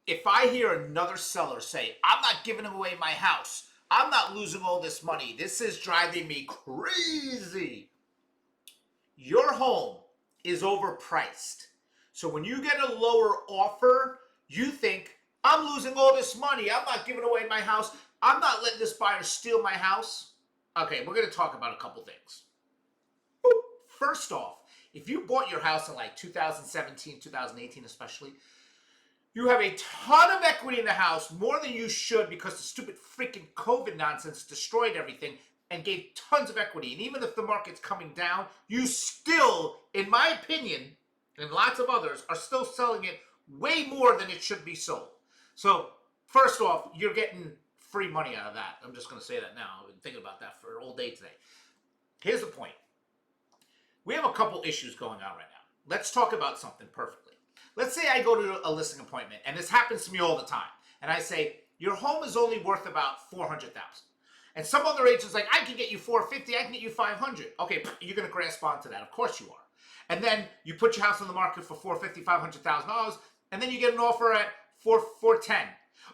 if I hear another seller say, I'm not giving away my house, I'm not losing all this money, this is driving me crazy. Your home is overpriced. So when you get a lower offer, you think, I'm losing all this money, I'm not giving away my house, I'm not letting this buyer steal my house. Okay, we're going to talk about a couple things. First off, if you bought your house in like 2017, 2018 especially, you have a ton of equity in the house, more than you should, because the stupid freaking COVID nonsense destroyed everything and gave tons of equity. And even if the market's coming down, you still, in my opinion, and lots of others, are still selling it way more than it should be sold. So, first off, you're getting free money out of that. I'm just going to say that now. I've been thinking about that for all day today. Here's the point. We have a couple issues going on right now. Let's talk about something perfectly. Let's say I go to a listing appointment, and this happens to me all the time, and I say, your home is only worth about $400,000. And some other agent's like, I can get you $450,000, I can get you $500,000. Okay, you're going to grasp onto that. Of course you are. And then you put your house on the market for $450,000, $500,000, and then you get an offer at $410,000.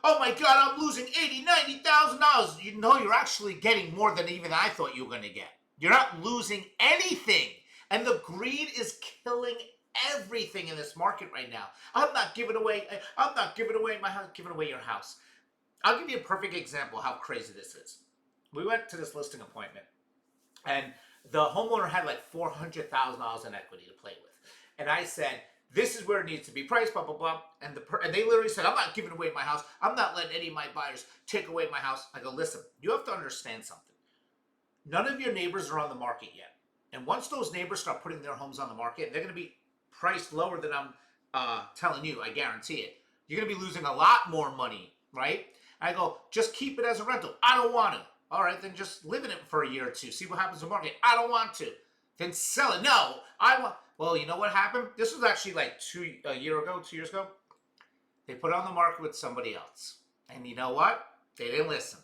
Oh my God, I'm losing $80,000, $90,000. You know you're actually getting more than even I thought you were going to get. You're not losing anything. And the greed is killing everything in this market right now. I'm not giving away my house, giving away your house. I'll give you a perfect example of how crazy this is. We went to this listing appointment, and the homeowner had like $400,000 in equity to play with. And I said, this is where it needs to be priced, blah, blah, blah. And they literally said, I'm not giving away my house. I'm not letting any of my buyers take away my house. I go, listen, you have to understand something. None of your neighbors are on the market yet. And once those neighbors start putting their homes on the market, they're going to be priced lower than I'm telling you. I guarantee it. You're going to be losing a lot more money, right? I go, just keep it as a rental. I don't want to. All right, then just live in it for a year or two. See what happens in the market. I don't want to. Then sell it. No, I want. Well, you know what happened? This was actually like 2 years ago. They put it on the market with somebody else. And you know what? They didn't listen.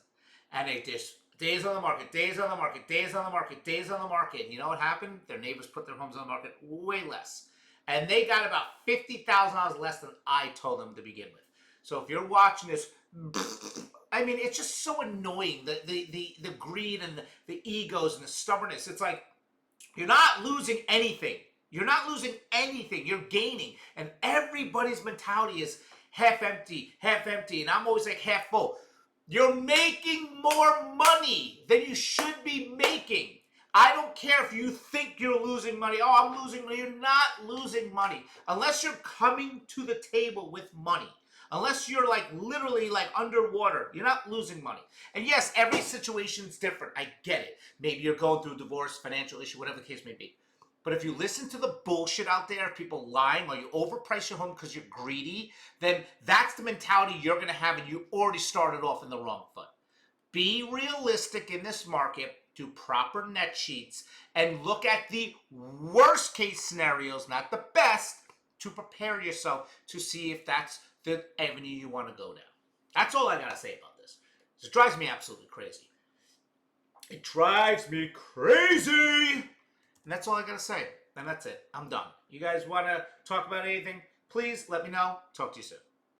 And they just, days on the market, days on the market, days on the market, days on the market. And you know what happened? Their neighbors put their homes on the market way less. And they got about $50,000 less than I told them to begin with. So if you're watching this, I mean, it's just so annoying, the greed and the egos and the stubbornness. It's like, you're not losing anything. You're not losing anything. You're gaining. And everybody's mentality is half empty, and I'm always like half full. You're making more money than you should be making. I don't care if you think you're losing money. Oh, I'm losing money. You're not losing money. Unless you're coming to the table with money. Unless you're like literally like underwater, you're not losing money. And yes, every situation's different. I get it. Maybe you're going through a divorce, financial issue, whatever the case may be. But if you listen to the bullshit out there, people lying, or you overprice your home because you're greedy, then that's the mentality you're going to have, and you already started off in the wrong foot. Be realistic in this market, do proper net sheets, and look at the worst case scenarios, not the best, to prepare yourself to see if that's the avenue you want to go down. That's all I got to say about this. It drives me absolutely crazy. It drives me crazy! And that's all I got to say. And that's it. I'm done. You guys want to talk about anything? Please let me know. Talk to you soon.